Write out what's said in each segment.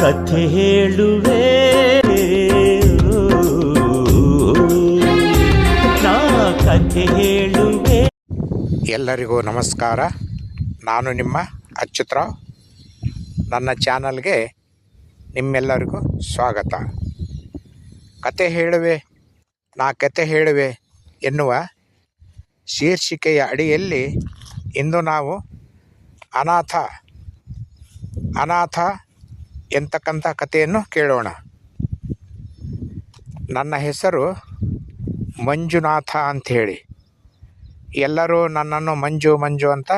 ಕಥೆ ಹೇಳುವೆ ನಾ ಕಥೆ ಹೇಳುವೆ. ಎಲ್ಲರಿಗೂ ನಮಸ್ಕಾರ. ನಾನು ನಿಮ್ಮ ಅಚ್ಯುತರಾವ್. ನನ್ನ ಚಾನಲ್ಗೆ ನಿಮ್ಮೆಲ್ಲರಿಗೂ ಸ್ವಾಗತ. ಕತೆ ಹೇಳುವೆ ನಾ ಕತೆ ಹೇಳುವೆ ಎನ್ನುವ ಶೀರ್ಷಿಕೆಯ ಅಡಿಯಲ್ಲಿ ಇಂದು ನಾವು ಅನಾಥ ಎಂತಕ್ಕಂಥ ಕಥೆಯನ್ನು ಕೇಳೋಣ. ನನ್ನ ಹೆಸರು ಮಂಜುನಾಥ ಅಂಥೇಳಿ. ಎಲ್ಲರೂ ನನ್ನನ್ನು ಮಂಜು ಅಂತ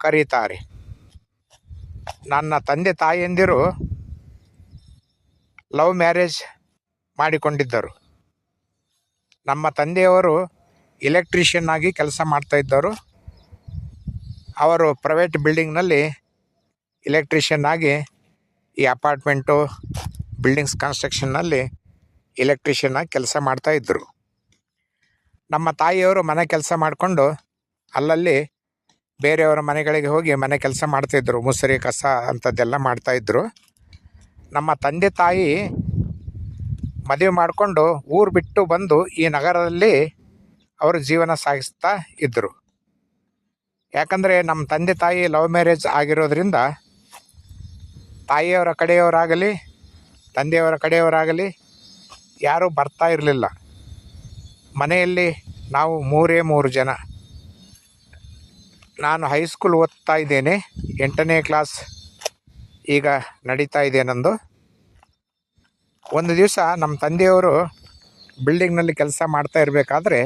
ಕರೀತಾರೆ. ನನ್ನ ತಂದೆ ತಾಯಿಯಂದಿರು ಲವ್ ಮ್ಯಾರೇಜ್ ಮಾಡಿಕೊಂಡಿದ್ದರು. ನಮ್ಮ ತಂದೆಯವರು ಎಲೆಕ್ಟ್ರಿಷಿಯನ್ ಆಗಿ ಕೆಲಸ ಮಾಡ್ತಾಯಿದ್ದರು. ಅವರು ಪ್ರೈವೇಟ್ ಬಿಲ್ಡಿಂಗ್ನಲ್ಲಿ ಎಲೆಕ್ಟ್ರಿಷಿಯನ್ ಆಗಿ ಈ ಅಪಾರ್ಟ್ಮೆಂಟು ಬಿಲ್ಡಿಂಗ್ಸ್ ಕನ್ಸ್ಟ್ರಕ್ಷನ್ನಲ್ಲಿ ಎಲೆಕ್ಟ್ರಿಷಿಯನ್ ಆಗಿ ಕೆಲಸ ಮಾಡ್ತಾಯಿದ್ರು. ನಮ್ಮ ತಾಯಿಯವರು ಮನೆ ಕೆಲಸ ಮಾಡಿಕೊಂಡು ಅಲ್ಲಲ್ಲಿ ಬೇರೆಯವರ ಮನೆಗಳಿಗೆ ಹೋಗಿ ಮನೆ ಕೆಲಸ ಮಾಡ್ತಾಯಿದ್ರು. ಮುಸುರಿ ಕಸ ಅಂಥದ್ದೆಲ್ಲ ಮಾಡ್ತಾಯಿದ್ರು. ನಮ್ಮ ತಂದೆ ತಾಯಿ ಮದುವೆ ಮಾಡಿಕೊಂಡು ಊರು ಬಿಟ್ಟು ಬಂದು ಈ ನಗರದಲ್ಲಿ ಅವರು ಜೀವನ ಸಾಗಿಸ್ತಾ ಇದ್ದರು. ಯಾಕಂದರೆ ನಮ್ಮ ತಂದೆ ತಾಯಿ ಲವ್ ಮ್ಯಾರೇಜ್ ಆಗಿರೋದ್ರಿಂದ ತಾಯಿಯವರ ಕಡೆಯವರಾಗಲಿ ತಂದೆಯವರ ಕಡೆಯವರಾಗಲಿ ಯಾರೂ ಬರ್ತಾ ಇರಲಿಲ್ಲ. ಮನೆಯಲ್ಲಿ ನಾವು ಮೂರು ಜನ. ನಾನು ಹೈಸ್ಕೂಲ್ ಓದ್ತಾ ಇದ್ದೇನೆ. 8ನೇ ಕ್ಲಾಸ್ ಈಗ ನಡೀತಾ ಇದೆ ನಂದು. ಒಂದು ದಿವಸ ನಮ್ಮ ತಂದೆಯವರು ಬಿಲ್ಡಿಂಗ್ನಲ್ಲಿ ಕೆಲಸ ಮಾಡ್ತಾ ಇರಬೇಕಾದ್ರೆ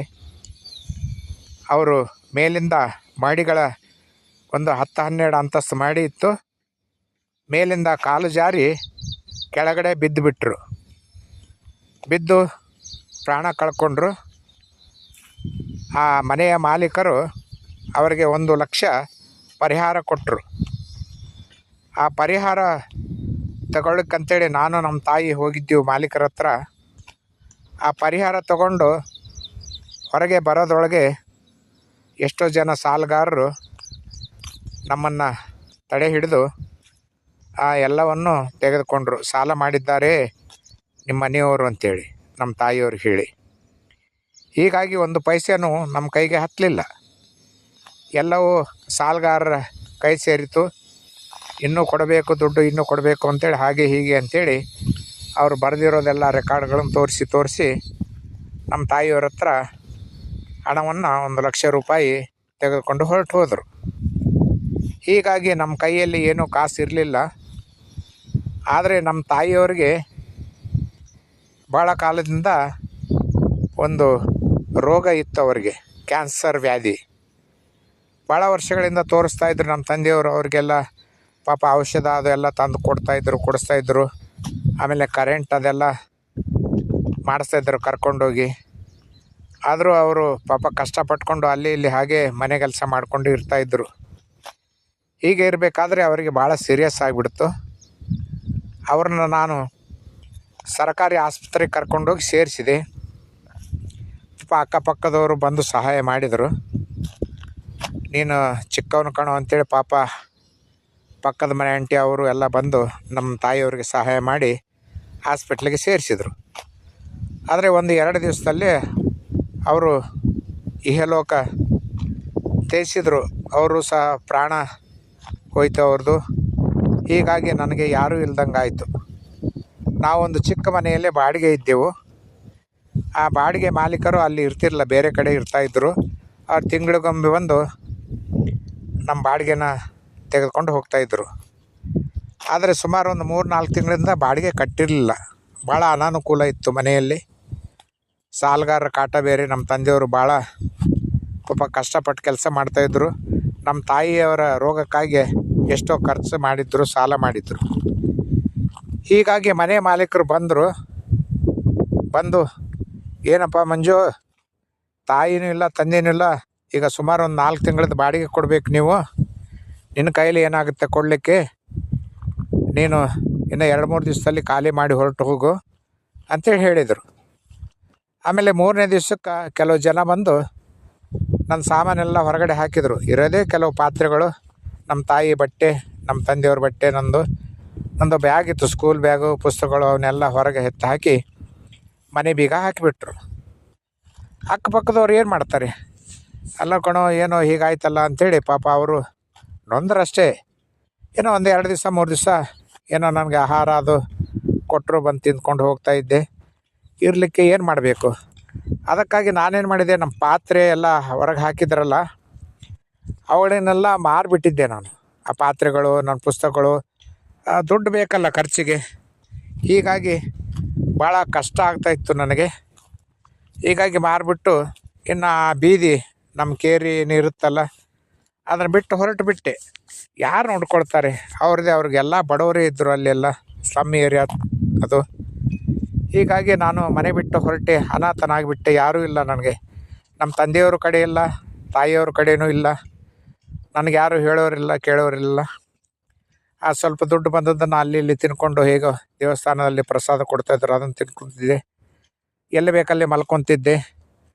ಅವರು ಮೇಲಿಂದ ಮಾಡಿಗಳ ಒಂದು 10-12 ಅಂತಸ್ತು ಮಾಡಿ ಇತ್ತು. ಮೇಲಿಂದ ಕಾಲು ಜಾರಿ ಕೆಳಗಡೆ ಬಿದ್ದು ಪ್ರಾಣ ಕಳ್ಕೊಂಡ್ರು. ಆ ಮನೆಯ ಮಾಲೀಕರು ಅವರಿಗೆ 1 ಲಕ್ಷ ಪರಿಹಾರ ಕೊಟ್ಟರು. ಆ ಪರಿಹಾರ ತಗೊಳ್ಳಕ್ಕಂತೇಳಿ ನಾನು ನಮ್ಮ ತಾಯಿ ಹೋಗಿದ್ದೀವಿ ಮಾಲೀಕರ ಹತ್ರ. ಆ ಪರಿಹಾರ ತಗೊಂಡು ಹೊರಗೆ ಬರೋದ್ರೊಳಗೆ ಎಷ್ಟೋ ಜನ ಸಾಲಗಾರರು ನಮ್ಮನ್ನು ತಡೆ ಹಿಡಿದು ಆ ಎಲ್ಲವನ್ನು ತೆಗೆದುಕೊಂಡ್ರು. ಸಾಲ ಮಾಡಿದ್ದಾರೆ ನಿಮ್ಮ ಮನೆಯವರು ಅಂತೇಳಿ ನಮ್ಮ ತಾಯಿಯವ್ರಿಗೆ ಹೇಳಿ. ಹೀಗಾಗಿ 1 ಪೈಸೆನೂ ನಮ್ಮ ಕೈಗೆ ಹತ್ತಲಿಲ್ಲ. ಎಲ್ಲವೂ ಸಾಲಗಾರರ ಕೈ ಸೇರಿತು. ಇನ್ನೂ ಕೊಡಬೇಕು ದುಡ್ಡು, ಇನ್ನೂ ಕೊಡಬೇಕು ಅಂತೇಳಿ ಹಾಗೆ ಹೀಗೆ ಅಂಥೇಳಿ ಅವರು ಬರೆದಿರೋದೆಲ್ಲ ರೆಕಾರ್ಡ್ಗಳನ್ನು ತೋರಿಸಿ ನಮ್ಮ ತಾಯಿಯವ್ರ ಹತ್ರ ಹಣವನ್ನು 1 ಲಕ್ಷ ರೂಪಾಯಿ ತೆಗೆದುಕೊಂಡು ಹೊರಟು ಹೋದರು. ಹೀಗಾಗಿ ನಮ್ಮ ಕೈಯಲ್ಲಿ ಏನೂ ಕಾಸು ಇರಲಿಲ್ಲ. ಆದರೆ ನಮ್ಮ ತಾಯಿಯವ್ರಿಗೆ ಭಾಳ ಕಾಲದಿಂದ ಒಂದು ರೋಗ ಇತ್ತು. ಅವರಿಗೆ ಕ್ಯಾನ್ಸರ್ ವ್ಯಾಧಿ. ಭಾಳ ವರ್ಷಗಳಿಂದ ತೋರಿಸ್ತಾಯಿದ್ರು ನಮ್ಮ ತಂದೆಯವರು. ಅವ್ರಿಗೆಲ್ಲ ಪಾಪ ಔಷಧ ಅದೆಲ್ಲ ತಂದು ಕೊಡಿಸ್ತಾಯಿದ್ರು. ಆಮೇಲೆ ಕರೆಂಟ್ ಅದೆಲ್ಲ ಮಾಡಿಸ್ತಾಯಿದ್ರು ಕರ್ಕೊಂಡೋಗಿ. ಆದರೂ ಅವರು ಪಾಪ ಕಷ್ಟಪಟ್ಕೊಂಡು ಅಲ್ಲಿ ಇಲ್ಲಿ ಹಾಗೆ ಮನೆ ಕೆಲಸ ಮಾಡಿಕೊಂಡು ಇರ್ತಾಯಿದ್ರು. ಹೀಗೆ ಇರಬೇಕಾದ್ರೆ ಅವರಿಗೆ ಭಾಳ ಸೀರಿಯಸ್ ಆಗಿಬಿಡ್ತು. ಅವ್ರನ್ನ ನಾನು ಸರ್ಕಾರಿ ಆಸ್ಪತ್ರೆಗೆ ಕರ್ಕೊಂಡೋಗಿ ಸೇರಿಸಿದೆ. ಪಾಪ ಅಕ್ಕಪಕ್ಕದವರು ಬಂದು ಸಹಾಯ ಮಾಡಿದರು. ನೀನು ಚಿಕ್ಕವನು ಕಣೋ ಅಂತೇಳಿ ಪಾಪ ಪಕ್ಕದ ಮನೆ ಆಂಟಿ ಅವರು ಎಲ್ಲ ಬಂದು ನಮ್ಮ ತಾಯಿಯವ್ರಿಗೆ ಸಹಾಯ ಮಾಡಿ ಹಾಸ್ಪಿಟ್ಲಿಗೆ ಸೇರಿಸಿದರು. ಆದರೆ 1-2 ದಿವಸದಲ್ಲಿ ಅವರು ಇಹಲೋಕ ತ್ಯಜಿಸಿದರು. ಅವರು ಸಹ ಪ್ರಾಣ ಹೋಯ್ತು ಅವ್ರದ್ದು. ಹೀಗಾಗಿ ನನಗೆ ಯಾರೂ ಇಲ್ದಂಗೆ ಆಯಿತು. ನಾವೊಂದು ಚಿಕ್ಕ ಮನೆಯಲ್ಲೇ ಬಾಡಿಗೆ ಇದ್ದೆವು. ಆ ಬಾಡಿಗೆ ಮಾಲೀಕರು ಅಲ್ಲಿ ಇರ್ತಿರಲಿಲ್ಲ, ಬೇರೆ ಕಡೆ ಇರ್ತಾಯಿದ್ರು. ಅವ್ರು ತಿಂಗಳಿಗೊಮ್ಮೆ ಬಂದು ನಮ್ಮ ಬಾಡಿಗೆನ ತೆಗೆದುಕೊಂಡು ಹೋಗ್ತಾಯಿದ್ರು. ಆದರೆ ಸುಮಾರು ಒಂದು 3-4 ತಿಂಗಳಿಂದ ಬಾಡಿಗೆ ಕಟ್ಟಿರಲಿಲ್ಲ. ಭಾಳ ಅನಾನುಕೂಲ ಇತ್ತು ಮನೆಯಲ್ಲಿ. ಸಾಲಗಾರರ ಕಾಟ ಬೇರೆ. ನಮ್ಮ ತಂದೆಯವರು ಭಾಳ ಪಾಪ ಕಷ್ಟಪಟ್ಟು ಕೆಲಸ ಮಾಡ್ತಾಯಿದ್ರು. ನಮ್ಮ ತಾಯಿಯವರ ರೋಗಕ್ಕಾಗಿ ಎಷ್ಟೋ ಖರ್ಚು ಮಾಡಿದ್ರು, ಸಾಲ ಮಾಡಿದ್ರು. ಹೀಗಾಗಿ ಮನೆ ಮಾಲೀಕರು ಬಂದು ಏನಪ್ಪ ಮಂಜು, ತಾಯಿನೂ ಇಲ್ಲ ತಂದೆನೂ ಇಲ್ಲ, ಈಗ ಸುಮಾರು ಒಂದು 4 ತಿಂಗಳದ್ದು ಬಾಡಿಗೆ ಕೊಡಬೇಕು ನೀವು, ನಿನ್ನ ಕೈಲಿ ಏನಾಗುತ್ತೆ ಕೊಡಲಿಕ್ಕೆ, ನೀನು ಇನ್ನು 2-3 ದಿವಸದಲ್ಲಿ ಖಾಲಿ ಮಾಡಿ ಹೊರಟು ಹೋಗು ಅಂತೇಳಿ ಹೇಳಿದರು. ಆಮೇಲೆ 3ನೇ ದಿವಸಕ್ಕೆ ಕೆಲವು ಜನ ಬಂದು ನನ್ನ ಸಾಮಾನೆಲ್ಲ ಹೊರಗಡೆ ಹಾಕಿದರು. ಇರೋದೇ ಕೆಲವು ಪಾತ್ರೆಗಳು, ನಮ್ಮ ತಾಯಿ ಬಟ್ಟೆ, ನಮ್ಮ ತಂದೆಯವ್ರ ಬಟ್ಟೆ, ನಂದು ಒಂದು ಬ್ಯಾಗ್ ಇತ್ತು, ಸ್ಕೂಲ್ ಬ್ಯಾಗು, ಪುಸ್ತಕಗಳು ಅವನ್ನೆಲ್ಲ ಹೊರಗೆ ಎತ್ತಿ ಹಾಕಿ ಮನೆ ಬೀಗ ಹಾಕಿಬಿಟ್ರು. ಅಕ್ಕಪಕ್ಕದವ್ರು ಏನು ಮಾಡ್ತಾರೆ, ಅಲ್ಲ ಕಣೋ ಏನೋ ಹೀಗಾಯ್ತಲ್ಲ ಅಂಥೇಳಿ ಪಾಪ ಅವರು ನೊಂದ್ರಷ್ಟೇ. ಏನೋ ಒಂದು 2 ದಿವಸ 3 ದಿವಸ ಏನೋ ನನಗೆ ಆಹಾರ ಅದು ಕೊಟ್ಟರು, ಬಂದು ತಿಂದ್ಕೊಂಡು ಹೋಗ್ತಾ ಇದ್ದೆ. ಇರಲಿಕ್ಕೆ ಏನು ಮಾಡಬೇಕು, ಅದಕ್ಕಾಗಿ ನಾನೇನು ಮಾಡಿದೆ, ನಮ್ಮ ಪಾತ್ರೆ ಎಲ್ಲ ಹೊರಗೆ ಹಾಕಿದ್ರಲ್ಲ ಅವುಗಳನ್ನೆಲ್ಲ ಮಾರಿಬಿಟ್ಟಿದ್ದೆ ನಾನು. ಆ ಪಾತ್ರೆಗಳು, ನನ್ನ ಪುಸ್ತಕಗಳು, ದುಡ್ಡು ಬೇಕಲ್ಲ ಖರ್ಚಿಗೆ. ಹೀಗಾಗಿ ಭಾಳ ಕಷ್ಟ ಆಗ್ತಾಯಿತ್ತು ನನಗೆ. ಹೀಗಾಗಿ ಮಾರಿಬಿಟ್ಟು ಇನ್ನು ಆ ಬೀದಿ ನಮ್ಮ ಕೇರಿ ಏನಿರುತ್ತಲ್ಲ ಅದನ್ನು ಬಿಟ್ಟು ಹೊರಟು ಬಿಟ್ಟೆ. ಯಾರು ನೋಡ್ಕೊಳ್ತಾರೆ, ಅವ್ರಿಗೆಲ್ಲ ಬಡವರೇ ಇದ್ದರು ಅಲ್ಲೆಲ್ಲ, ಸ್ಲಮ್ ಏರಿಯಾ ಅದು. ಹೀಗಾಗಿ ನಾನು ಮನೆ ಬಿಟ್ಟು ಹೊರಟೆ, ಅನಾಥನಾಗಿಬಿಟ್ಟೆ. ಯಾರೂ ಇಲ್ಲ ನನಗೆ, ನಮ್ಮ ತಂದೆಯವ್ರ ಕಡೆ ಇಲ್ಲ, ತಾಯಿಯವ್ರ ಕಡೆಯೂ ಇಲ್ಲ, ನನಗೆ ಯಾರು ಹೇಳೋರಿಲ್ಲ ಕೇಳೋರಿಲ್ಲ. ಆ ಸ್ವಲ್ಪ ದುಡ್ಡು ಬಂದದ್ದನ್ನು ಅಲ್ಲಿ ಇಲ್ಲಿ ತಿನ್ಕೊಂಡು, ಹೇಗೋ ದೇವಸ್ಥಾನದಲ್ಲಿ ಪ್ರಸಾದ ಕೊಡ್ತಾಯಿದ್ರು ಅದನ್ನು ತಿನ್ಕೊತಿದ್ದೆ, ಎಲ್ಲಿ ಬೇಕಲ್ಲಿ ಮಲ್ಕೊತಿದ್ದೆ.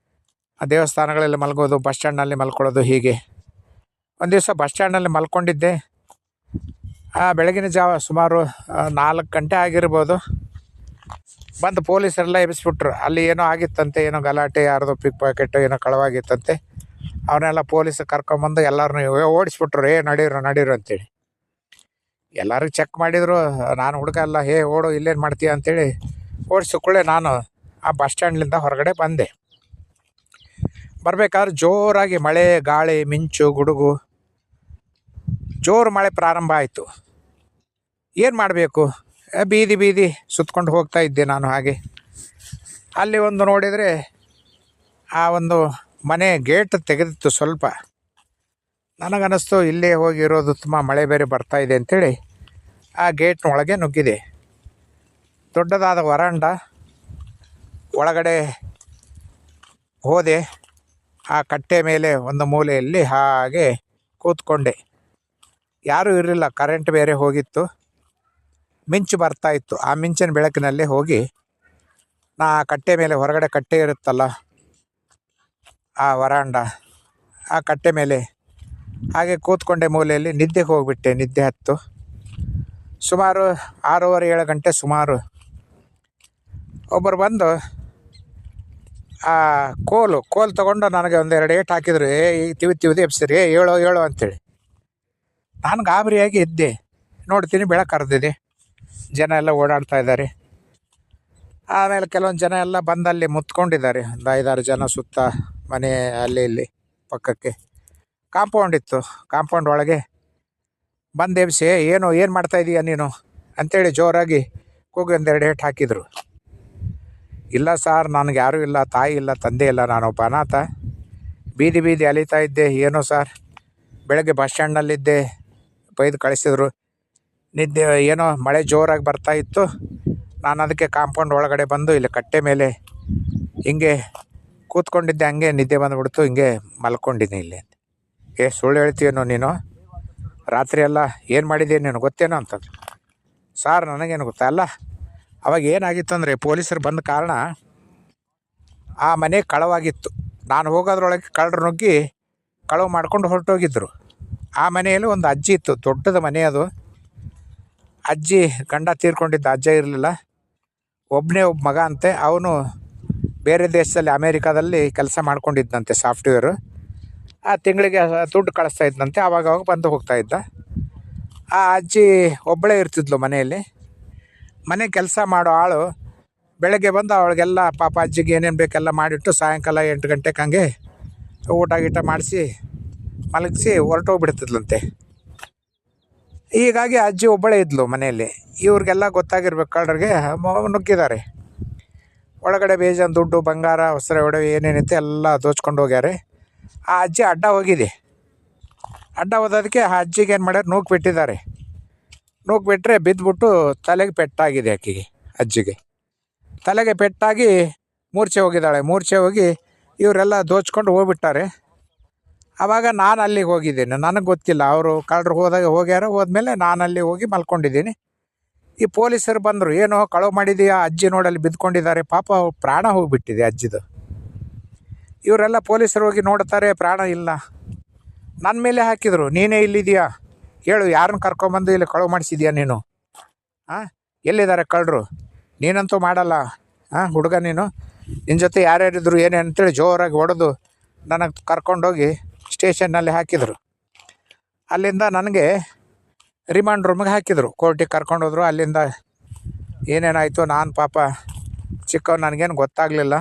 ಆ ದೇವಸ್ಥಾನಗಳಲ್ಲಿ ಮಲ್ಗೋದು, ಬಸ್ ಸ್ಟ್ಯಾಂಡ್ನಲ್ಲಿ ಮಲ್ಕೊಳ್ಳೋದು. ಹೀಗೆ ಒಂದು ದಿವಸ ಬಸ್ ಸ್ಟ್ಯಾಂಡ್ನಲ್ಲಿ ಮಲ್ಕೊಂಡಿದ್ದೆ. ಬೆಳಗಿನ ಜಾವ ಸುಮಾರು 4 ಗಂಟೆ ಆಗಿರ್ಬೋದು. ಬಂದು ಪೊಲೀಸರೆಲ್ಲ ಎಬ್ಬಿಸ್ಬಿಟ್ರು. ಅಲ್ಲಿ ಏನೋ ಆಗಿತ್ತಂತೆ, ಏನೋ ಗಲಾಟೆ, ಯಾರ್ದೋ ಪಿಕ್ ಪಾಕೆಟು ಏನೋ ಕಳವಾಗಿತ್ತಂತೆ. ಅವನ್ನೆಲ್ಲ ಪೊಲೀಸ್ ಕರ್ಕೊಂಬಂದು ಎಲ್ಲರನ್ನೂ ಓಡಿಸ್ಬಿಟ್ರು. ನಡೀರು ಅಂತೇಳಿ ಎಲ್ಲರಿಗೂ ಚೆಕ್ ಮಾಡಿದರು. ನಾನು ಹುಡುಗ ಅಲ್ಲ, ಓಡು, ಇಲ್ಲೇನು ಮಾಡ್ತೀಯ ಅಂತೇಳಿ ಓಡಿಸಿಕೊಳ್ಳೆ ನಾನು ಆ ಬಸ್ ಸ್ಟ್ಯಾಂಡ್ಲಿಂದ ಹೊರಗಡೆ ಬಂದೆ. ಬರಬೇಕಾದ್ರೆ ಜೋರಾಗಿ ಮಳೆ, ಗಾಳಿ, ಮಿಂಚು, ಗುಡುಗು, ಜೋರು ಮಳೆ ಪ್ರಾರಂಭ ಆಯಿತು. ಏನು ಮಾಡಬೇಕು, ಬೀದಿ ಸುತ್ಕೊಂಡು ಹೋಗ್ತಾ ಇದ್ದೆ ನಾನು. ಹಾಗೆ ಅಲ್ಲಿ ಒಂದು ನೋಡಿದರೆ ಆ ಒಂದು ಮನೆ ಗೇಟ್ ತೆಗೆದಿತ್ತು ಸ್ವಲ್ಪ. ನನಗನ್ನಿಸ್ತು ಇಲ್ಲೇ ಹೋಗಿರೋದು ತುಂಬ, ಮಳೆ ಬೇರೆ ಬರ್ತಾ ಇದೆ ಅಂಥೇಳಿ ಆ ಗೇಟ್ನ ಒಳಗೆ ನುಗ್ಗಿದೆ. ದೊಡ್ಡದಾದ ವರಾಂಡ ಒಳಗಡೆ ಹೋದೆ. ಆ ಕಟ್ಟೆ ಮೇಲೆ ಒಂದು ಮೂಲೆಯಲ್ಲಿ ಹಾಗೆ ಕೂತ್ಕೊಂಡೆ. ಯಾರೂ ಇರಲಿಲ್ಲ, ಕರೆಂಟ್ ಬೇರೆ ಹೋಗಿತ್ತು, ಮಿಂಚು ಬರ್ತಾಯಿತ್ತು. ಆ ಮಿಂಚಿನ ಬೆಳಕಿನಲ್ಲಿ ಹೋಗಿ ನಾ ಕಟ್ಟೆ ಮೇಲೆ, ಹೊರಗಡೆ ಕಟ್ಟೆ ಇರುತ್ತಲ್ಲ ಆ ವರಾಂಡ, ಆ ಕಟ್ಟೆ ಮೇಲೆ ಹಾಗೆ ಕೂತ್ಕೊಂಡೆ ಮೂಲೆಯಲ್ಲಿ. ನಿದ್ದೆಗೆ ಹೋಗಿಬಿಟ್ಟೆ. ನಿದ್ದೆ ಹತ್ತು ಸುಮಾರು 6:30-7 ಗಂಟೆ ಸುಮಾರು. ಒಬ್ಬರು ಬಂದು ಆ ಕೋಲು ತೊಗೊಂಡು ನನಗೆ 1-2 ಏಟು ಹಾಕಿದ್ರು. ತಿವಿದು ಎಬ್ಸಿರಿ, ಹೇಳೋ ಅಂಥೇಳಿ. ನಾನು ಗಾಬರಿಯಾಗಿ ಎದ್ದೆ. ನೋಡ್ತೀನಿ ಬೆಳಕು ಹರಿದಿದೆ, ಜನ ಎಲ್ಲ ಓಡಾಡ್ತಾ ಇದ್ದಾರೆ. ಆಮೇಲೆ ಕೆಲವೊಂದು ಜನ ಎಲ್ಲ ಬಂದಲ್ಲಿ ಮುತ್ಕೊಂಡಿದ್ದಾರೆ. ಒಂದು 5-6 ಜನ ಸುತ್ತ ಮನೆ ಅಲ್ಲಿ ಇಲ್ಲಿ ಪಕ್ಕಕ್ಕೆ ಕಾಂಪೌಂಡ್ ಇತ್ತು. ಕಾಂಪೌಂಡ್ ಒಳಗೆ ಬಂದು ಎಬ್ಸಿ, ಏನು ಮಾಡ್ತಾ ಇದೀಯ ನೀನು ಅಂಥೇಳಿ ಜೋರಾಗಿ ಕೂಗಿ 1-2 ಏಟು ಹಾಕಿದರು. ಇಲ್ಲ ಸಾರ್, ನನಗೆ ಯಾರೂ ಇಲ್ಲ, ತಾಯಿ ಇಲ್ಲ, ತಂದೆ ಇಲ್ಲ, ನಾನೊಬ್ಬ ಅನಾಥ, ಬೀದಿ ಅಲಿತಾ ಇದ್ದೆ. ಏನೋ ಸಾರ್, ಬೆಳಗ್ಗೆ ಬಸ್ ಸ್ಟ್ಯಾಂಡ್ನಲ್ಲಿದ್ದೆ, ಬೈದು ಕಳಿಸಿದ್ರು. ನಿದ್ದೆ, ಏನೋ ಮಳೆ ಜೋರಾಗಿ ಬರ್ತಾಯಿತ್ತು. ನಾನು ಅದಕ್ಕೆ ಕಾಂಪೌಂಡ್ ಒಳಗಡೆ ಬಂದು ಇಲ್ಲಿ ಕಟ್ಟೆ ಮೇಲೆ ಹಿಂಗೆ ಕೂತ್ಕೊಂಡಿದ್ದೆ. ಹಂಗೆ ನಿದ್ದೆ ಬಂದುಬಿಡ್ತು, ಹಿಂಗೆ ಮಲ್ಕೊಂಡಿದ್ದೀನಿ ಇಲ್ಲಿ. ಸುಳ್ಳು ಹೇಳ್ತೀಯೇನೋ ನೀನು, ರಾತ್ರಿ ಎಲ್ಲ ಏನು ಮಾಡಿದ್ದೀನಿ ನೀನು ಗೊತ್ತೇನೋ ಅಂತಂದು. ಸಾರ್, ನನಗೇನು ಗೊತ್ತಲ್ಲ. ಅವಾಗ ಏನಾಗಿತ್ತು ಅಂದರೆ, ಪೊಲೀಸರು ಬಂದ ಕಾರಣ ಆ ಮನೆ ಕಳವಾಗಿತ್ತು. ನಾನು ಹೋಗೋದ್ರೊಳಗೆ ಕಳ್ಳರು ನುಗ್ಗಿ ಕಳವು ಮಾಡ್ಕೊಂಡು ಹೊರಟೋಗಿದ್ದರು. ಆ ಮನೆಯಲ್ಲಿ ಒಂದು ಅಜ್ಜಿ ಇತ್ತು, ದೊಡ್ಡದ ಮನೆ ಅದು. ಅಜ್ಜಿ ಗಂಡ ತೀರ್ಕೊಂಡಿದ್ದ, ಅಜ್ಜ ಇರಲಿಲ್ಲ, ಒಬ್ಬ ಮಗ ಅಂತೆ. ಅವನು ಬೇರೆ ದೇಶದಲ್ಲಿ, ಅಮೇರಿಕಾದಲ್ಲಿ ಕೆಲಸ ಮಾಡ್ಕೊಂಡಿದ್ದಂತೆ, ಸಾಫ್ಟ್ವೇರು. ಆ ತಿಂಗಳಿಗೆ ದುಡ್ಡು ಕಳಿಸ್ತಾ ಇದ್ದಂತೆ. ಆವಾಗ ಬಂದು ಹೋಗ್ತಾ ಇದ್ದ. ಆ ಅಜ್ಜಿ ಒಬ್ಬಳೇ ಇರ್ತಿದ್ಲು ಮನೆಯಲ್ಲಿ. ಮನೆ ಕೆಲಸ ಮಾಡೋ ಆಳು ಬೆಳಗ್ಗೆ ಬಂದು ಅವಳಿಗೆಲ್ಲ ಪಾಪ ಅಜ್ಜಿಗೆ ಏನೇನು ಬೇಕೆಲ್ಲ ಮಾಡಿಟ್ಟು ಸಾಯಂಕಾಲ 8 ಗಂಟೆಗೆ ಹಂಗೆ ಊಟ ಗೀಟ ಮಾಡಿಸಿ ಮಲಗಿಸಿ ಹೊರಟೋಗ್ಬಿಡ್ತಿದ್ಲಂತೆ. ಹೀಗಾಗಿ ಅಜ್ಜಿ ಒಬ್ಬಳೇ ಇದ್ಲು ಮನೆಯಲ್ಲಿ. ಇವ್ರಿಗೆಲ್ಲ ಗೊತ್ತಾಗಿರ್ಬೇಕು, ಕಳ್ಳರಿಗೆ ನುಗ್ಗಿದ್ದಾರೆ. ಒಳಗಡೆ ಬೇಜಾನ್ ದುಡ್ಡು, ಬಂಗಾರ, ವಸ್ತ್ರ, ಒಡವೆ ಏನೇನಿತ್ತು ಎಲ್ಲ ದೋಚ್ಕೊಂಡು ಹೋಗ್ಯಾರೆ. ಆ ಅಜ್ಜಿ ಅಡ್ಡ ಹೋಗಿದೆ. ಅಡ್ಡ ಹೋದೋದಕ್ಕೆ ಆ ಅಜ್ಜಿಗೆ ಏನು ಮಾಡ್ಯಾರ, ನೂಕು ಬಿಟ್ಟರೆ ಬಿದ್ದುಬಿಟ್ಟು ತಲೆಗೆ ಪೆಟ್ಟಾಗಿದೆ. ಆಕೆಗೆ, ಅಜ್ಜಿಗೆ ತಲೆಗೆ ಪೆಟ್ಟಾಗಿ ಮೂರ್ಛೆ ಹೋಗಿದ್ದಾಳೆ. ಮೂರ್ಛೆ ಹೋಗಿ ಇವರೆಲ್ಲ ದೋಚ್ಕೊಂಡು ಹೋಗ್ಬಿಟ್ಟಾರೆ. ಆವಾಗ ನಾನು ಅಲ್ಲಿಗೆ ಹೋಗಿದ್ದೇನೆ, ನನಗೆ ಗೊತ್ತಿಲ್ಲ. ಅವರು ಕಳ್ಳರು ಹೋದ್ಮೇಲೆ ನಾನು ಅಲ್ಲಿ ಹೋಗಿ ಮಲ್ಕೊಂಡಿದ್ದೀನಿ. ಈ ಪೊಲೀಸರು ಬಂದರು. ಏನೋ ಕಳವು ಮಾಡಿದೆಯಾ, ಅಜ್ಜಿ ನೋಡಲ್ಲಿ ಬಿದ್ದುಕೊಂಡಿದ್ದಾರೆ. ಪಾಪ ಪ್ರಾಣ ಹೋಗಿಬಿಟ್ಟಿದೆ ಅಜ್ಜಿದು. ಇವರೆಲ್ಲ ಪೊಲೀಸರು ಹೋಗಿ ನೋಡ್ತಾರೆ, ಪ್ರಾಣ ಇಲ್ಲ. ನನ್ನ ಮೇಲೆ ಹಾಕಿದರು, ನೀನೇ ಇಲ್ಲಿದೆಯಾ, ಹೇಳು, ಯಾರನ್ನ ಕರ್ಕೊಂಬಂದು ಇಲ್ಲಿ ಕಳವು ಮಾಡಿಸಿದ್ಯಾ ನೀನು ಹಾಂ, ಎಲ್ಲಿದ್ದಾರೆ ಕಳ್ಳರು? ನೀನಂತೂ ಮಾಡಲ್ಲ ಹುಡುಗ ನೀನು. ನಿನ್ನ ಜೊತೆ ಯಾರ್ಯಾರಿದ್ರು ಏನೇ ಅಂತೇಳಿ ಜೋರಾಗಿ ಹೊಡೆದು ನನಗೆ ಕರ್ಕೊಂಡೋಗಿ ಸ್ಟೇಷನ್ನಲ್ಲಿ ಹಾಕಿದರು. ಅಲ್ಲಿಂದ ನನಗೆ ರಿಮಾಂಡ್ ರೂಮಿಗೆ ಹಾಕಿದರು, ಕೋರ್ಟಿಗೆ ಕರ್ಕೊಂಡೋದ್ರು. ಅಲ್ಲಿಂದ ಏನೇನಾಯಿತು, ನಾನು ಪಾಪ ಚಿಕ್ಕವ್, ನನಗೇನು ಗೊತ್ತಾಗಲಿಲ್ಲ.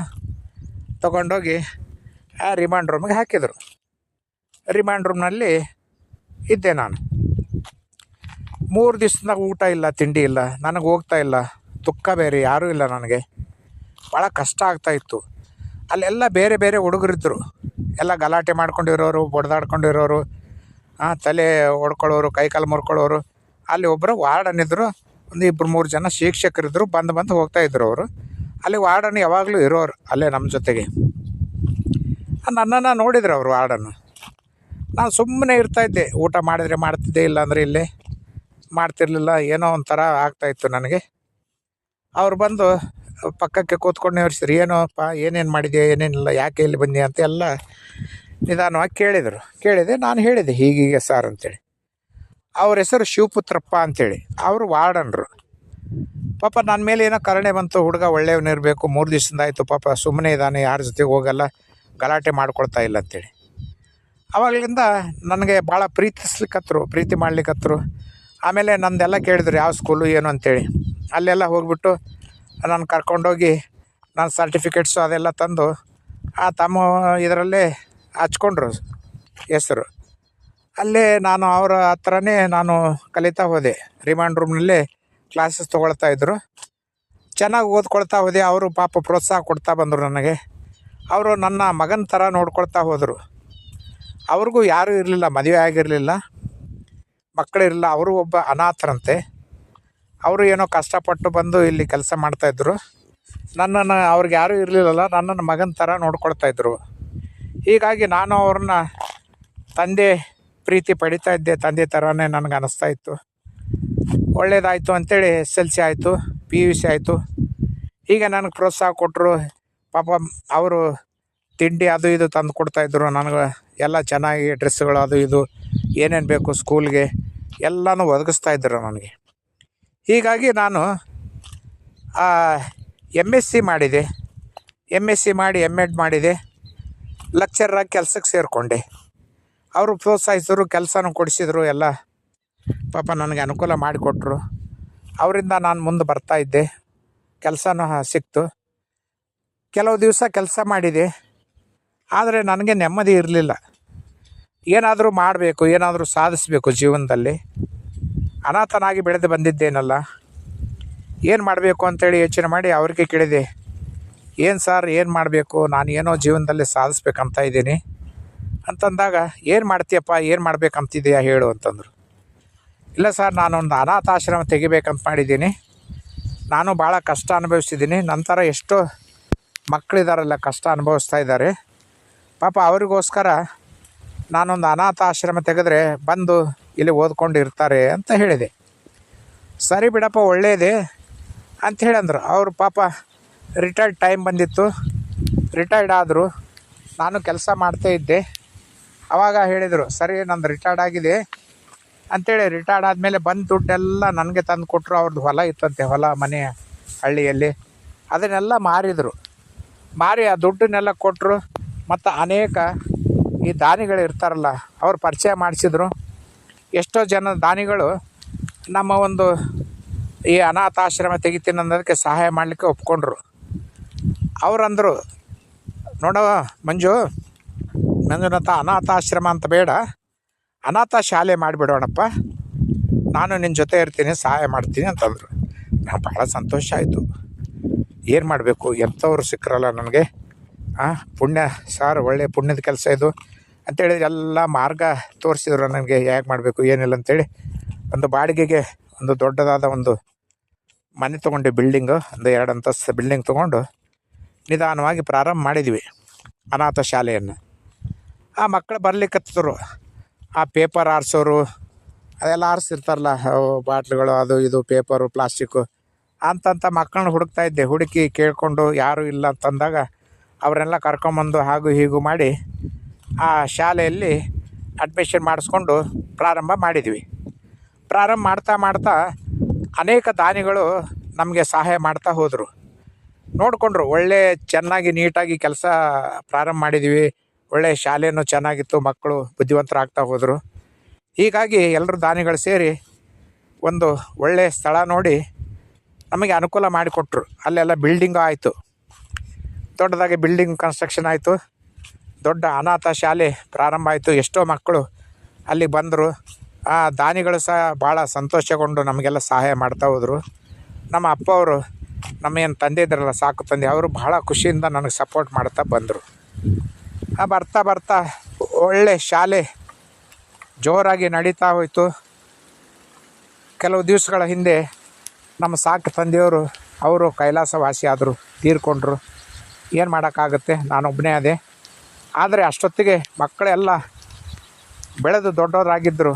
ತೊಗೊಂಡೋಗಿ ಆ ರಿಮಾಂಡ್ ರೂಮಿಗೆ ಹಾಕಿದರು. ರಿಮಾಂಡ್ ರೂಮ್ನಲ್ಲಿ ಇದ್ದೆ ನಾನು. 3 ದಿವ್ಸದಾಗ ಊಟ ಇಲ್ಲ, ತಿಂಡಿ ಇಲ್ಲ, ನನಗೆ ಹೋಗ್ತಾ ಇಲ್ಲ. ದುಃಖ ಬೇರೆ, ಯಾರೂ ಇಲ್ಲ ನನಗೆ. ಭಾಳ ಕಷ್ಟ ಆಗ್ತಾಯಿತ್ತು. ಅಲ್ಲೆಲ್ಲ ಬೇರೆ ಬೇರೆ ಹುಡುಗರಿದ್ದರು, ಎಲ್ಲ ಗಲಾಟೆ ಮಾಡ್ಕೊಂಡಿರೋರು, ಬಡ್ದಾಡ್ಕೊಂಡಿರೋರು, ತಲೆ ಹೊಡ್ಕೊಳ್ಳೋರು, ಕೈಕಾಲು ಮುರ್ಕೊಳ್ಳೋರು. ಅಲ್ಲಿ ಒಬ್ಬರು ವಾರ್ಡನ್ ಇದ್ದರು, ಒಂದು 2-3 ಜನ ಶಿಕ್ಷಕರಿದ್ದರು. ಬಂದು ಹೋಗ್ತಾಯಿದ್ರು ಅವರು. ಅಲ್ಲಿ ವಾರ್ಡನ್ ಯಾವಾಗಲೂ ಇರೋರು ಅಲ್ಲೇ ನಮ್ಮ ಜೊತೆಗೆ. ನನ್ನನ್ನು ನೋಡಿದ್ರು ಅವರು ವಾರ್ಡನ್ನು. ನಾನು ಸುಮ್ಮನೆ ಇರ್ತಾಯಿದ್ದೆ. ಊಟ ಮಾಡಿದರೆ ಮಾಡ್ತಿದ್ದೆ, ಇಲ್ಲಾಂದರೆ ಇಲ್ಲೇ ಮಾಡ್ತಿರ್ಲಿಲ್ಲ. ಏನೋ ಒಂಥರ ಆಗ್ತಾಯಿತ್ತು ನನಗೆ. ಅವ್ರು ಬಂದು ಪಕ್ಕಕ್ಕೆ ಕೂತ್ಕೊಂಡು ನಿವರ್ಸಿದ್ರು. ಏನೋಪ್ಪ, ಏನೇನು ಮಾಡಿದೆ, ಏನೇನಿಲ್ಲ, ಯಾಕೆ ಇಲ್ಲಿ ಬಂದಿ ಅಂತ ಎಲ್ಲ ನಿಧಾನವಾಗಿ ಕೇಳಿದೆ. ನಾನು ಹೇಳಿದೆ ಹೀಗೀಗೆ ಸರ್ ಅಂತೇಳಿ. ಅವ್ರ ಹೆಸರು ಶಿವಪುತ್ರಪ್ಪ ಅಂಥೇಳಿ, ಅವರು ವಾರ್ಡನ್ರು. ಪಾಪ ನನ್ನ ಮೇಲೆ ಏನೋ ಕರುಣೆ ಬಂತು. ಹುಡುಗ ಒಳ್ಳೆಯವನಿರಬೇಕು, 3 ದಿವಸದಿಂದ ಆಯಿತು ಪಾಪ ಸುಮ್ಮನೆ ಇದ್ದಾನೆ, ಯಾರ ಜೊತೆಗೆ ಹೋಗಲ್ಲ, ಗಲಾಟೆ ಮಾಡ್ಕೊಳ್ತಾ ಇಲ್ಲ ಅಂತೇಳಿ. ಆವಾಗಲಿಂದ ನನಗೆ ಭಾಳ ಪ್ರೀತಿ ಮಾಡ್ಲಿಕ್ಕತ್ತರು. ಆಮೇಲೆ ನಂದೆಲ್ಲ ಕೇಳಿದ್ರು, ಯಾವ ಸ್ಕೂಲು ಏನು ಅಂತೇಳಿ. ಅಲ್ಲೆಲ್ಲ ಹೋಗ್ಬಿಟ್ಟು ನಾನು ಕರ್ಕೊಂಡೋಗಿ ನಾನು ಸರ್ಟಿಫಿಕೇಟ್ಸು ಅದೆಲ್ಲ ತಂದು ತಮ್ಮ ಇದರಲ್ಲೇ ಹಚ್ಕೊಂಡ್ರು ಹೆಸರು. ಅಲ್ಲೇ ನಾನು ಅವರ ಹತ್ರನೇ ನಾನು ಕಲಿತಾ ಹೋದೆ. ರಿಮಾಂಡ್ ರೂಮ್ನಲ್ಲೇ ಕ್ಲಾಸಸ್ ತೊಗೊಳ್ತಾಯಿದ್ರು. ಚೆನ್ನಾಗಿ ಓದ್ಕೊಳ್ತಾ ಹೋದೆ. ಅವರು ಪಾಪ ಪ್ರೋತ್ಸಾಹ ಕೊಡ್ತಾ ಬಂದರು ನನಗೆ. ಅವರು ನನ್ನ ಮಗನ ಥರ ನೋಡ್ಕೊಳ್ತಾ ಹೋದರು. ಅವ್ರಿಗೂ ಯಾರೂ ಇರಲಿಲ್ಲ, ಮದುವೆ ಆಗಿರಲಿಲ್ಲ, ಮಕ್ಕಳಿರಲಿಲ್ಲ. ಅವರು ಒಬ್ಬ ಅನಾಥರಂತೆ. ಅವರು ಏನೋ ಕಷ್ಟಪಟ್ಟು ಬಂದು ಇಲ್ಲಿ ಕೆಲಸ ಮಾಡ್ತಾಯಿದ್ರು. ನನ್ನನ್ನು, ಅವ್ರಿಗೆ ಯಾರೂ ಇರಲಿಲ್ಲಲ್ಲ, ನನ್ನನ್ನು ಮಗನ ಥರ ನೋಡ್ಕೊಳ್ತಾಯಿದ್ರು. ಹೀಗಾಗಿ ನಾನು ಅವ್ರನ್ನ ತಂದೆ ಪ್ರೀತಿ ಪಡಿತಾ ಇದ್ದೆ. ತಂದೆ ಥರನೇ ನನಗೆ ಅನ್ನಿಸ್ತಾ ಇತ್ತು. ಒಳ್ಳೆಯದಾಯಿತು ಅಂಥೇಳಿ SLC ಆಯಿತು, PUC ಆಯಿತು. ಹೀಗೆ ನನಗೆ ಪ್ರೋತ್ಸಾಹ ಕೊಟ್ಟರು. ಪಾಪ ಅವರು ತಿಂಡಿ ಅದು ಇದು ತಂದು ಕೊಡ್ತಾಯಿದ್ರು ನನಗೆ. ಎಲ್ಲ ಚೆನ್ನಾಗಿ ಡ್ರೆಸ್ಸುಗಳು ಅದು ಇದು ಏನೇನು ಬೇಕು ಸ್ಕೂಲ್ಗೆ ಎಲ್ಲನೂ ಒದಗಿಸ್ತಾಯಿದ್ರು ನನಗೆ. ಹೀಗಾಗಿ ನಾನು MSc ಮಾಡಿದೆ. MSc ಮಾಡಿ M.Ed ಮಾಡಿದೆ. ಲೆಕ್ಚರಾಗಿ ಕೆಲಸಕ್ಕೆ ಸೇರಿಕೊಂಡೆ. ಅವರು ಪ್ರೋತ್ಸಾಹಿಸಿದ್ರು, ಕೆಲಸನೂ ಕೊಡಿಸಿದ್ರು. ಎಲ್ಲ ಪಾಪ ನನಗೆ ಅನುಕೂಲ ಮಾಡಿಕೊಟ್ರು. ಅವರಿಂದ ನಾನು ಮುಂದೆ ಬರ್ತಾಯಿದ್ದೆ. ಕೆಲಸನೂ ಸಿಕ್ತು. ಕೆಲವು ದಿವಸ ಕೆಲಸ ಮಾಡಿದೆ. ಆದರೆ ನನಗೆ ನೆಮ್ಮದಿ ಇರಲಿಲ್ಲ. ಏನಾದರೂ ಮಾಡಬೇಕು, ಏನಾದರೂ ಸಾಧಿಸಬೇಕು ಜೀವನದಲ್ಲಿ. ಅನಾಥನಾಗಿ ಬೆಳೆದು ಬಂದಿದ್ದೇನಲ್ಲ, ಏನು ಮಾಡಬೇಕು ಅಂತೇಳಿ ಯೋಚನೆ ಮಾಡಿ ಅವ್ರಿಗೆ ಕೇಳಿದೆ, ಏನು ಸರ್, ಏನು ಮಾಡಬೇಕು, ನಾನು ಏನೋ ಜೀವನದಲ್ಲಿ ಸಾಧಿಸ್ಬೇಕಂತ ಇದ್ದೀನಿ ಅಂತಂದಾಗ, ಏನು ಮಾಡ್ತೀಯಪ್ಪ, ಏನು ಮಾಡಬೇಕಂತಿದೆಯಾ ಹೇಳು ಅಂತಂದರು. ಇಲ್ಲ ಸರ್, ನಾನೊಂದು ಅನಾಥಾಶ್ರಮ ತೆಗಿಬೇಕಂತ ಮಾಡಿದ್ದೀನಿ. ನಾನು ಭಾಳ ಕಷ್ಟ ಅನುಭವಿಸಿದ್ದೀನಿ. ನಂತರ ಎಷ್ಟೋ ಮಕ್ಕಳಿದಾರಲ್ಲ ಕಷ್ಟ ಅನುಭವಿಸ್ತಾ ಇದ್ದಾರೆ. ಪಾಪ ಅವರಿಗೋಸ್ಕರ ನಾನೊಂದು ಅನಾಥಾಶ್ರಮ ತೆಗೆದ್ರೆ ಬಂದು ಇಲ್ಲಿ ಓದ್ಕೊಂಡು ಇರ್ತಾರೆ ಅಂತ ಹೇಳಿದೆ. ಸರಿ ಬಿಡಪ್ಪ, ಒಳ್ಳೆಯದೇ ಅಂತ ಹೇಳಂದ್ರು. ಅವರು ಪಾಪ ರಿಟೈರ್ಡ್ ಟೈಮ್ ಬಂದಿತ್ತು, ರಿಟೈರ್ಡ್ ಆದರು. ನಾನು ಕೆಲಸ ಮಾಡ್ತಾಯಿದ್ದೆ. ಆವಾಗ ಹೇಳಿದರು, ಸರಿ ನಂದು ರಿಟೈರ್ಡ್ ಆಗಿದೆ ಅಂಥೇಳಿ. ರಿಟೈರ್ಡ್ ಆದಮೇಲೆ ಬಂದು ದುಡ್ಡೆಲ್ಲ ನನಗೆ ತಂದು ಕೊಟ್ಟರು. ಅವ್ರದ್ದು ಹೊಲ ಇತ್ತಂತೆ, ಹೊಲ ಮನೆ ಹಳ್ಳಿಯಲ್ಲಿ. ಅದನ್ನೆಲ್ಲ ಮಾರಿ ಆ ದುಡ್ಡನ್ನೆಲ್ಲ ಕೊಟ್ಟರು. ಮತ್ತು ಅನೇಕ ಈ ದಾನಿಗಳು ಇರ್ತಾರಲ್ಲ, ಅವ್ರು ಪರಿಚಯ ಮಾಡಿಸಿದ್ರು. ಎಷ್ಟೋ ಜನ ದಾನಿಗಳು ನಮ್ಮ ಒಂದು ಈ ಅನಾಥಾಶ್ರಮ ತೆಗಿತೀನಿ ಅನ್ನೋದಕ್ಕೆ ಸಹಾಯ ಮಾಡಲಿಕ್ಕೆ ಒಪ್ಕೊಂಡ್ರು. ಅವರಂದರು, ನೋಡೋ ಮಂಜುನಾಥ, ಅನಾಥಾಶ್ರಮ ಅಂತ ಬೇಡ, ಅನಾಥ ಶಾಲೆ ಮಾಡಿಬಿಡೋಣಪ್ಪ, ನಾನು ನಿನ್ನ ಜೊತೆ ಇರ್ತೀನಿ, ಸಹಾಯ ಮಾಡ್ತೀನಿ ಅಂತಂದರು. ನಾನು ಭಾಳ ಸಂತೋಷ ಆಯಿತು. ಏನು ಮಾಡಬೇಕು, ಎಂಥವ್ರು ಸಿಕ್ಕರಲ್ಲ ನನಗೆ. ಪುಣ್ಯ ಸಾರ್, ಒಳ್ಳೆಯ ಪುಣ್ಯದ ಕೆಲಸ ಇದು ಅಂತೇಳಿದ್ರೆ ಎಲ್ಲ ಮಾರ್ಗ ತೋರಿಸಿದ್ರು ನನಗೆ, ಹೇಗೆ ಮಾಡಬೇಕು ಏನಿಲ್ಲ ಅಂಥೇಳಿ. ಒಂದು ಬಾಡಿಗೆಗೆ ಒಂದು ದೊಡ್ಡದಾದ ಒಂದು ಮನೆ ತೊಗೊಂಡು, ಬಿಲ್ಡಿಂಗು, ಒಂದು 2 ಅಂತಸ್ತು ಬಿಲ್ಡಿಂಗ್ ತೊಗೊಂಡು ನಿಧಾನವಾಗಿ ಪ್ರಾರಂಭ ಮಾಡಿದ್ವಿ ಅನಾಥ ಶಾಲೆಯನ್ನು. ಆ ಮಕ್ಕಳು ಬರ್ಲಿಕ್ಕತ್ತಿದ್ರು. ಆ ಪೇಪರ್ ಆರಿಸೋರು, ಅದೆಲ್ಲ ಆರಿಸಿರ್ತಾರಲ್ಲ, ಬಾಟ್ಲುಗಳು, ಅದು ಇದು ಪೇಪರು, ಪ್ಲಾಸ್ಟಿಕ್ಕು ಅಂತಂಥ ಮಕ್ಕಳನ್ನ ಹುಡುಕಿ ಕೇಳಿಕೊಂಡು ಯಾರೂ ಇಲ್ಲ ಅಂತಂದಾಗ ಅವರೆಲ್ಲ ಕರ್ಕೊಂಬಂದು ಹಾಗೂ ಹೀಗೂ ಮಾಡಿ ಆ ಶಾಲೆಯಲ್ಲಿ ಅಡ್ಮಿಷನ್ ಮಾಡಿಸ್ಕೊಂಡು ಪ್ರಾರಂಭ ಮಾಡಿದ್ವಿ. ಪ್ರಾರಂಭ ಮಾಡ್ತಾ ಅನೇಕ ದಾನಿಗಳು ನಮಗೆ ಸಹಾಯ ಮಾಡ್ತಾ ಹೋದರು. ನೋಡಿಕೊಂಡ್ರು, ಒಳ್ಳೆ ಚೆನ್ನಾಗಿ ನೀಟಾಗಿ ಕೆಲಸ ಪ್ರಾರಂಭ ಮಾಡಿದ್ವಿ, ಒಳ್ಳೆಯ ಶಾಲೆಯೂ ಚೆನ್ನಾಗಿತ್ತು, ಮಕ್ಕಳು ಬುದ್ಧಿವಂತರಾಗ್ತಾ ಹೋದರು. ಹೀಗಾಗಿ ಎಲ್ಲರೂ ದಾನಿಗಳು ಸೇರಿ ಒಂದು ಒಳ್ಳೆಯ ಸ್ಥಳ ನೋಡಿ ನಮಗೆ ಅನುಕೂಲ ಮಾಡಿಕೊಟ್ರು. ಅಲ್ಲೆಲ್ಲ ಬಿಲ್ಡಿಂಗು ಆಯಿತು, ದೊಡ್ಡದಾಗಿ ಬಿಲ್ಡಿಂಗ್ ಕನ್ಸ್ಟ್ರಕ್ಷನ್ ಆಯಿತು, ದೊಡ್ಡ ಅನಾಥ ಶಾಲೆ ಪ್ರಾರಂಭ ಆಯಿತು. ಎಷ್ಟೋ ಮಕ್ಕಳು ಅಲ್ಲಿ ಬಂದರು. ಆ ದಾನಿಗಳು ಸಹ ಭಾಳ ಸಂತೋಷಗೊಂಡು ನಮಗೆಲ್ಲ ಸಹಾಯ ಮಾಡ್ತಾ ಹೋದರು. ನಮ್ಮ ಅಪ್ಪ ಅವರು, ನಮ್ಮ ಏನು ತಂದೆ ಇದ್ರಲ್ಲ, ಸಾಕು ತಂದೆ, ಅವರು ಭಾಳ ಖುಷಿಯಿಂದ ನನಗೆ ಸಪೋರ್ಟ್ ಮಾಡ್ತಾ ಬಂದರು. ಬರ್ತಾ ಬರ್ತಾ ಒಳ್ಳೆ ಶಾಲೆ ಜೋರಾಗಿ ನಡೀತಾ ಹೋಯಿತು. ಕೆಲವು ದಿವಸಗಳ ಹಿಂದೆ ನಮ್ಮ ಸಾಕು ತಂದೆಯವರು ಅವರು ಕೈಲಾಸವಾಸಿ ಆದರು, ತೀರ್ಕೊಂಡ್ರು. ಏನು ಮಾಡೋಕ್ಕಾಗುತ್ತೆ, ನಾನೊಬ್ಬನೇ ಅದೇ. ಆದರೆ ಅಷ್ಟೊತ್ತಿಗೆ ಮಕ್ಕಳೆಲ್ಲ ಬೆಳೆದು ದೊಡ್ಡವರಾಗಿದ್ದರು.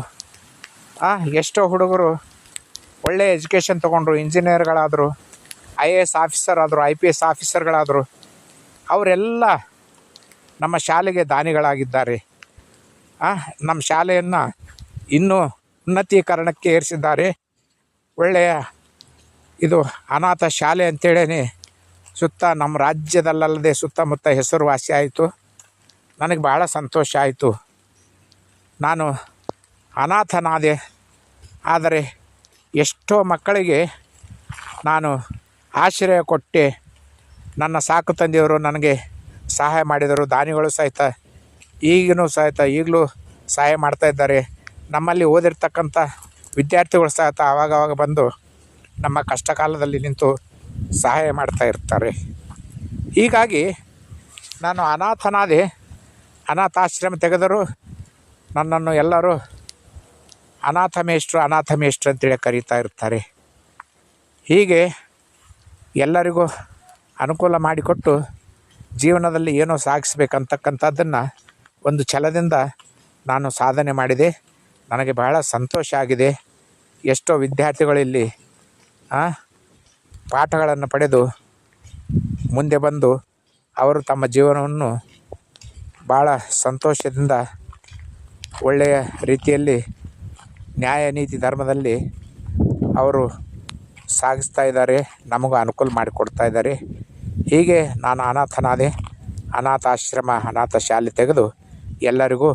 ಎಷ್ಟೋ ಹುಡುಗರು ಒಳ್ಳೆಯ ಎಜುಕೇಷನ್ ತೊಗೊಂಡ್ರು, ಇಂಜಿನಿಯರ್ಗಳಾದರು, IAS ಆಫೀಸರ್ ಆದರು, IPS ಆಫೀಸರ್ಗಳಾದರು. ಅವರೆಲ್ಲ ನಮ್ಮ ಶಾಲೆಗೆ ದಾನಿಗಳಾಗಿದ್ದಾರೆ. ನಮ್ಮ ಶಾಲೆಯನ್ನು ಇನ್ನೂ ಉನ್ನತೀಕರಣಕ್ಕೆ ಏರಿಸಿದ್ದಾರೆ. ಒಳ್ಳೆಯ ಇದು ಅನಾಥ ಶಾಲೆ ಅಂತೇಳೇ ಸುತ್ತ ನಮ್ಮ ರಾಜ್ಯದಲ್ಲದೆ ಸುತ್ತಮುತ್ತ ಹೆಸರುವಾಸಿ ಆಯಿತು. ನನಗೆ ಭಾಳ ಸಂತೋಷ ಆಯಿತು. ನಾನು ಅನಾಥನಾದೆ, ಆದರೆ ಎಷ್ಟೋ ಮಕ್ಕಳಿಗೆ ನಾನು ಆಶ್ರಯ ಕೊಟ್ಟೆ. ನನ್ನ ಸಾಕು ತಂದೆಯವರು ನನಗೆ ಸಹಾಯ ಮಾಡಿದರು. ದಾನಿಗಳು ಸಹಿತ ಈಗಲೂ ಸಹಾಯ ಮಾಡ್ತಾಯಿದ್ದಾರೆ. ನಮ್ಮಲ್ಲಿ ಓದಿರ್ತಕ್ಕಂಥ ವಿದ್ಯಾರ್ಥಿಗಳು ಸಹಿತ ಆವಾಗವಾಗ ಬಂದು ನಮ್ಮ ಕಷ್ಟ ಕಾಲದಲ್ಲಿ ನಿಂತು ಸಹಾಯ ಮಾಡ್ತಾ ಇರ್ತಾರೆ. ಹೀಗಾಗಿ ನಾನು ಅನಾಥನಾದೆ. ಅನಾಥಾಶ್ರಮ ತೆಗೆದರು ನನ್ನನ್ನು ಎಲ್ಲರೂ ಅನಾಥ ಮೇಷ್ಟ್ರು ಅಂತೇಳಿ ಕರೀತಾ ಇರ್ತಾರೆ. ಹೀಗೆ ಎಲ್ಲರಿಗೂ ಅನುಕೂಲ ಮಾಡಿಕೊಟ್ಟು ಜೀವನದಲ್ಲಿ ಏನೋ ಸಾಗಿಸ್ಬೇಕಂತಕ್ಕಂಥದ್ದನ್ನು ಒಂದು ಛಲದಿಂದ ನಾನು ಸಾಧನೆ ಮಾಡಿದೆ. ನನಗೆ ಬಹಳ ಸಂತೋಷ ಆಗಿದೆ. ಎಷ್ಟೋ ವಿದ್ಯಾರ್ಥಿಗಳಲ್ಲಿ ಪಾಠಗಳನ್ನು ಪಡೆದು ಮುಂದೆ ಬಂದು ಅವರು ತಮ್ಮ ಜೀವನವನ್ನು ಭಾಳ ಸಂತೋಷದಿಂದ ಒಳ್ಳೆಯ ರೀತಿಯಲ್ಲಿ ನ್ಯಾಯ ನೀತಿ ಧರ್ಮದಲ್ಲಿ ಅವರು ಸಾಗಿಸ್ತಾ ಇದ್ದಾರೆ, ನಮಗೂ ಅನುಕೂಲ ಮಾಡಿಕೊಡ್ತಾ ಇದ್ದಾರೆ. ಹೀಗೆ ನಾನು ಅನಾಥನಾದೆ. ಅನಾಥಾಶ್ರಮ ಅನಾಥ ಶಾಲೆ ತೆಗೆದು ಎಲ್ಲರಿಗೂ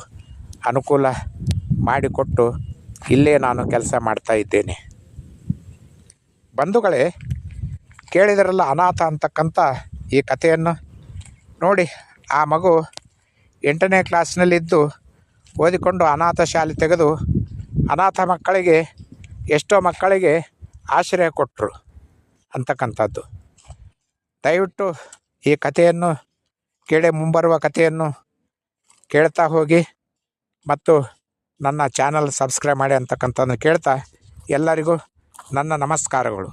ಅನುಕೂಲ ಮಾಡಿಕೊಟ್ಟು ಇಲ್ಲೇ ನಾನು ಕೆಲಸ ಮಾಡ್ತಾ ಇದ್ದೇನೆ. ಬಂಧುಗಳೇ, ಕೇಳಿದರಲ್ಲ ಅನಾಥ ಅಂತಕ್ಕಂಥ ಈ ಕಥೆಯನ್ನು ನೋಡಿ. ಆ ಮಗು 8ನೇ ಕ್ಲಾಸ್ನಲ್ಲಿದ್ದು ಓದಿಕೊಂಡು ಅನಾಥ ಶಾಲೆ ತೆಗೆದು ಅನಾಥ ಮಕ್ಕಳಿಗೆ ಎಷ್ಟೋ ಮಕ್ಕಳಿಗೆ ಆಶ್ರಯ ಕೊಟ್ಟರು ಅಂತಕ್ಕಂಥದ್ದು. ದಯವಿಟ್ಟು ಈ ಕಥೆಯನ್ನು ಕೇಳಿ ಮುಂಬರುವ ಕಥೆಯನ್ನು ಕೇಳ್ತಾ ಹೋಗಿ ಮತ್ತು ನನ್ನ ಚಾನಲ್ ಸಬ್ಸ್ಕ್ರೈಬ್ ಮಾಡಿ ಅಂತಕ್ಕಂಥದ್ದನ್ನು ಕೇಳ್ತಾ ಎಲ್ಲರಿಗೂ ನನ್ನ ನಮಸ್ಕಾರಗಳು.